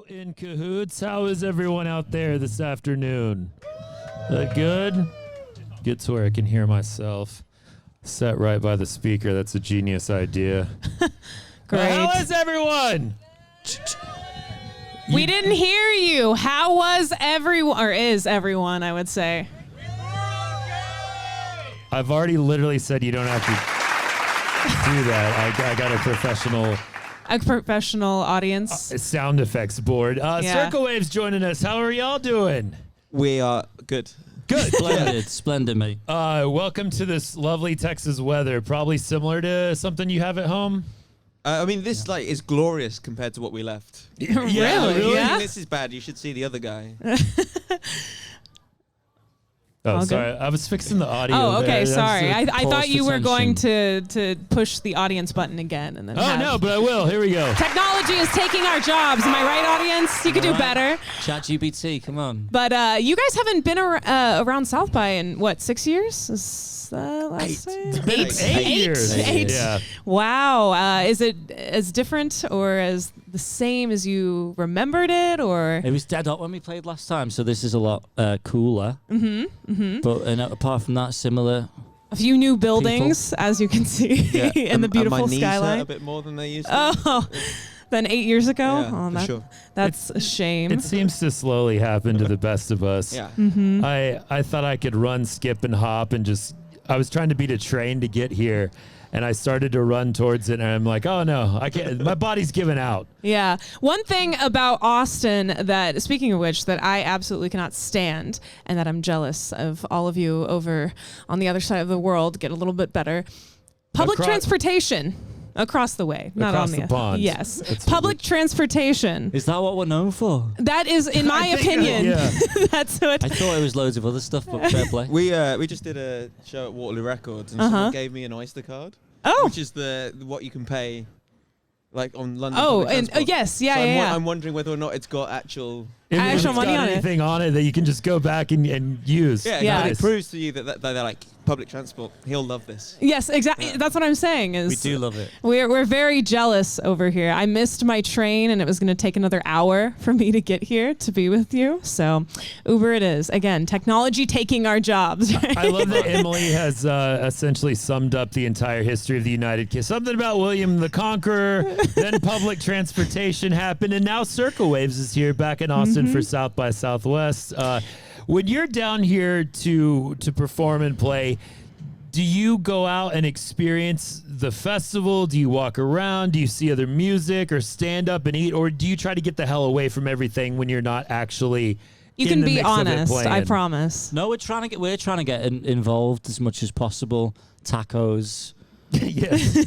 In cahoots, how is everyone out there this afternoon? Good? Get to where I can hear myself. Set right by the speaker. That's a genius idea. Great. How is everyone? We didn't hear you. How was everyone, or is everyone, I would say. I've already literally said you don't have to do that. I got a professional audience. Sound effects board. Circa Waves joining us. How are y'all doing? We are good. Good. Splendid, mate. Welcome to this lovely Texas weather. Probably similar to something you have at home. I mean, this is glorious compared to what we left. Really? I Yeah? mean, this is bad. You should see the other guy. Oh, All sorry. I was fixing the audio. Oh, okay. there. Sorry. I thought you were going attention. to push the audience button again and then. Oh, no, but I will. Here we go. Technology is taking our jobs. Am I right, audience? You could do better. ChatGPT, come on. But you guys haven't been around South by in what, 6 years? Is that last time? It's been 8 years. Eight. Yeah. Wow. Is it as different or as the same as you remembered it, or? It was dead hot when we played last time, so this is a lot cooler. But apart from that, similar. A few new buildings, as you can see, in the beautiful and my knees skyline. hurt a bit more than they used to. Oh, than 8 years ago? Yeah, Oh, for sure. That's a shame. It seems to slowly happen to the best of us. Yeah. I thought I could run, skip, and hop and I was trying to beat a train to get here. And I started to run towards it, and I'm like, oh, no, I can't. My body's giving out. Yeah. One thing about Austin that, speaking of which, that I absolutely cannot stand and that I'm jealous of all of you over on the other side of the world get a little bit better. Public transportation across the way. Not Across on the pond. Yes. That's Public transportation. Is that what we're known for? That is, in my opinion, that's what. I thought it was loads of other stuff, but fair play. We just did a show at Waterloo Records, and someone gave me an Oyster card. Oh. Which is what you can pay, like on London. Oh, public and transport. yes, yeah, So yeah. I'm wondering whether or not it's got actual. If Actual it's money got on it. anything on it that you can just go back and use. Yeah, Yeah. It proves to you that they're like public transport. He'll love this. Yes, exactly. Yeah. That's what I'm saying. Is We do love it. We're very jealous over here. I missed my train, and it was going to take another hour for me to get here to be with you. So, Uber it is. Again, technology taking our jobs. Right? I love that Emily has essentially summed up the entire history of the United Kingdom. Something about William the Conqueror, then public transportation happened, and now Circa Waves is here back in Austin for South by Southwest. When you're down here to perform and play, do you go out and experience the festival? Do you walk around? Do you see other music or stand up and eat? Or do you try to get the hell away from everything when you're not actually You in can the be mix of it honest. I playing? promise. No, we're trying to get involved as much as possible. Tacos, Yes.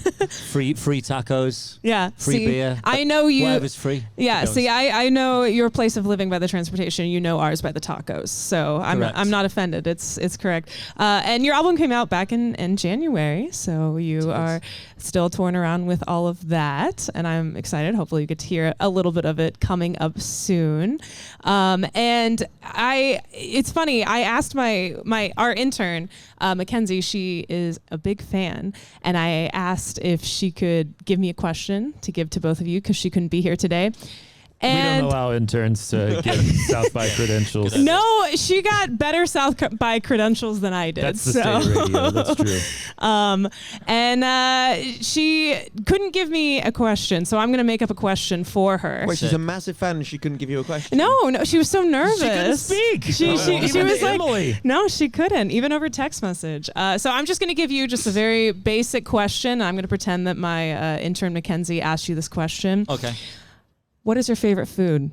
free tacos, Yeah. free see, beer. I know you. Whatever's free. Yeah. to be See, honest. I know your place of living by the transportation. You know ours by the tacos. So Correct. I'm not offended. It's correct. And your album came out back in January. So you are still touring around with all of that, and I'm excited. Hopefully, you get to hear a little bit of it coming up soon. And it's funny. I asked our intern, Mackenzie. She is a big fan, and I asked if she could give me a question to give to both of you because she couldn't be here today. We And don't allow interns to get South by credentials. no, she got better South by credentials than I did. That's the so. state radio. That's true. And she couldn't give me a question, so I'm going to make up a question for her. Wait, she's a massive fan, and she couldn't give you a question. No, she was so nervous. She couldn't speak. She Even was to like, Emily. no, she couldn't, even over text message. So I'm just going to give you just a very basic question. I'm going to pretend that my intern Mackenzie asked you this question. Okay. What is your favorite food?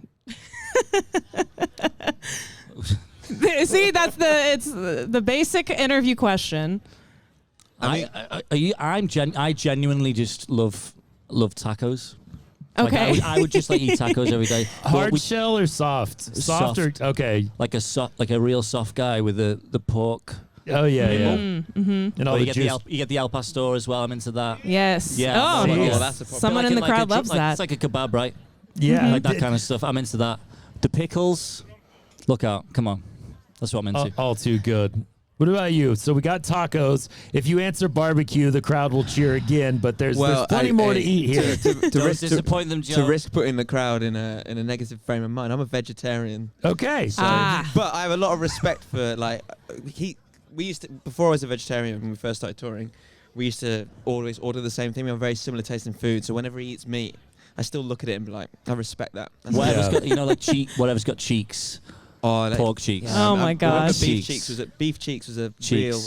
See, it's the basic interview question. I genuinely just love tacos. Okay. Like I would just eat tacos every day. Hard shell or soft? Soft. Or okay. Like a real soft guy with the pork. Oh yeah, yeah. Mm-hmm. And all you the get juice. you get the El Pastor as well. I'm into that. Yes. Yeah. Oh, Well, well, that's a problem. someone in the crowd loves that. It's like a kebab, right? Yeah, Like that kind of stuff. I'm into that. The pickles. Look out! Come on. That's what I'm into. all too good. What about you? So we got tacos. If you answer barbecue, the crowd will cheer again, but there's plenty more to eat here. Don't disappoint them, Joe. To risk putting the crowd in a negative frame of mind, I'm a vegetarian. Okay. So, but I have a lot of respect for, like, we used to, before I was a vegetarian, when we first started touring, we used to always order the same thing. We have very similar taste in food, so whenever he eats meat, I still look at it and be like, I respect that. Whatever's got, whatever's got cheeks. Oh, pork cheeks. Oh my gosh. Beef cheeks was a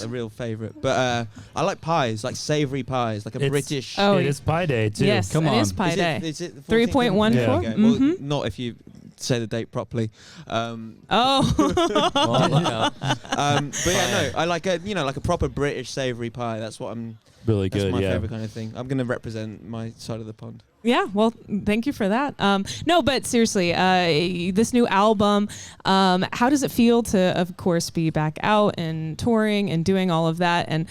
real favorite. But I like pies, like savoury pies, like a British. Oh, it is Pie Day too. Yes, Come on. It is Pie Day. Is it 3.14? Yeah. Okay. Well, not if you say the date properly. But yeah, no, I like a proper British savoury pie. That's what I'm. Really good. That's my yeah. favorite kind of thing. I'm going to represent my side of the pond. Yeah, well, thank you for that. No, but seriously, this new album, how does it feel to, of course, be back out and touring and doing all of that? And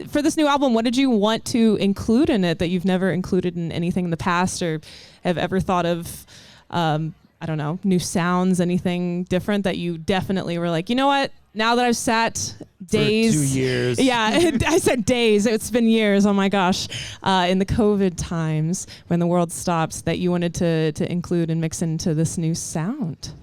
for this new album, what did you want to include in it that you've never included in anything in the past, or have ever thought of, I don't know, new sounds, anything different that you definitely were like, you know what? Now that I've sat days, for 2 years. Yeah, I said days. It's been years. Oh my gosh. In the COVID times when the world stopped, that you wanted to include and mix into this new sound.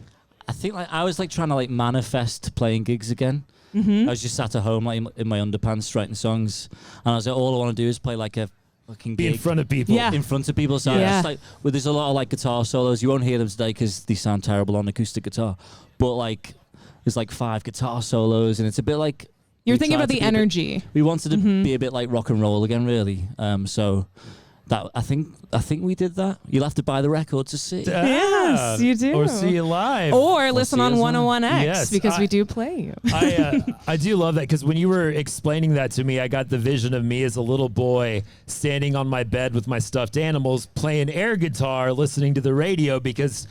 I think I was trying to manifest playing gigs again. Mm-hmm. I was just sat at home in my underpants writing songs, and I was like, all I want to do is play a fucking Be gig in front of people. Yeah. in front of people. So Yeah. it's there's a lot of guitar solos. You won't hear them today because they sound terrible on acoustic guitar. But there's 5 guitar solos, and it's a bit like You're thinking about the energy. we wanted to be a bit like rock and roll again, really. So that I think we did that. You'll have to buy the record to see. Yes, you do. Or see you live. Or listen see on us 101X Yes, because we do play you. I do love that, because when you were explaining that to me, I got the vision of me as a little boy standing on my bed with my stuffed animals, playing air guitar, listening to the radio, because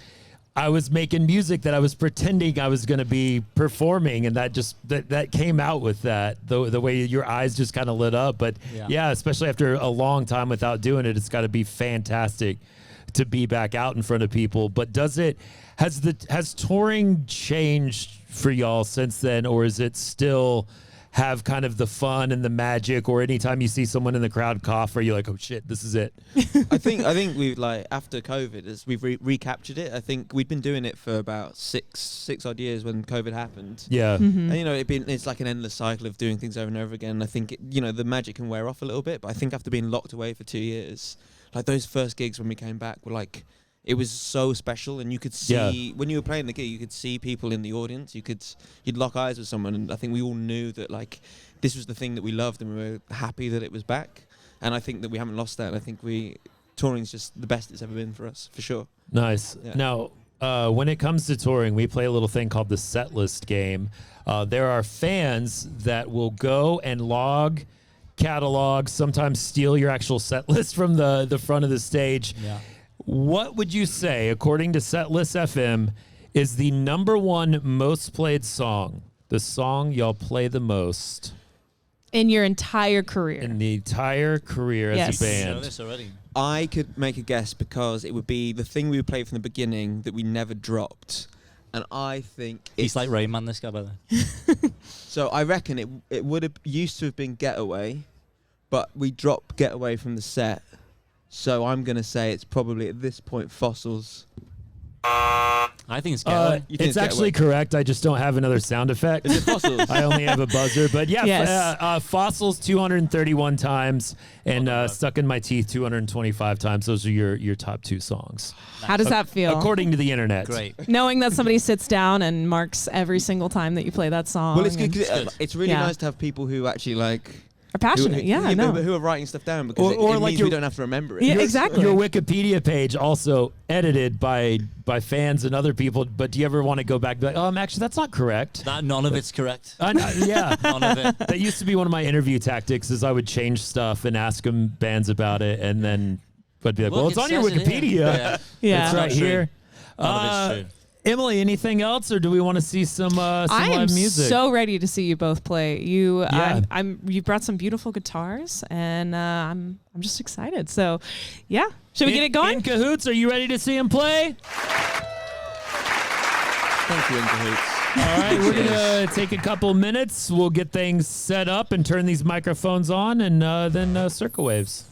I was making music that I was pretending I was going to be performing, and that came out with that, the way your eyes just kind of lit up. But yeah, especially after a long time without doing it, it's got to be fantastic to be back out in front of people. But has touring changed for y'all since then, or is it still have kind of the fun and the magic, or anytime you see someone in the crowd cough, are you like, oh shit, this is it? I think we after COVID, as we've recaptured it. I think we'd been doing it for about six odd years when COVID happened. Yeah. Mm-hmm. And it's like an endless cycle of doing things over and over again. I think the magic can wear off a little bit, but I think after being locked away for 2 years, those first gigs when we came back were it was so special, and you could see when you were playing the gig, you could see people in the audience. You'd lock eyes with someone, and I think we all knew that this was the thing that we loved, and we were happy that it was back. And I think that we haven't lost that. And I think touring's just the best it's ever been for us, for sure. Nice. Yeah. Now, when it comes to touring, we play a little thing called the set list game. There are fans that will go and log, catalog, sometimes steal your actual set list from the front of the stage. Yeah. What would you say, according to Setlist FM, is the #1 most played song? The song y'all play the most In your entire career. in the entire career as a You know band? this already. I could make a guess because it would be the thing we played from the beginning that we never dropped. And I think He's like Rain Man, this guy, by the way. So I reckon it would have used to have been Getaway, but we dropped Getaway from the set. So I'm going to say it's probably at this point Fossils. I think it's Getaway. You think It's actually correct. I just don't have another sound effect. Is it Fossils? I only have a buzzer. But yeah, Yes. Fossils 231 times and Stuck in My Teeth 225 times. Those are your top 2 songs, How does that feel? according to the internet. Great. Knowing that somebody sits down and marks every single time that you play that song. Well, it's good. and 'Cause it's really Yeah. nice to have people who actually are passionate. I know. who are writing stuff down because it means we don't have to remember it. Yeah, exactly. Your Wikipedia page also edited by fans and other people. But do you ever want to go back and be like, actually, that's not correct? None of it's correct. Yeah. None of it. That used to be one of my interview tactics, is I would change stuff and ask them bands about it, and then I'd be like, Look, well, it's it on your says it here. Wikipedia. Yeah. It's right Not true. here. None of it's true. Emily, anything else, or do we want to see some I am live music? so ready to see you both play. You brought some beautiful guitars, and I'm just excited. So, yeah, should we get it going? In cahoots, are you ready to see him play? Thank you, In Cahoots. All right, we're going to take a couple minutes. We'll get things set up and turn these microphones on, and then Circa Waves.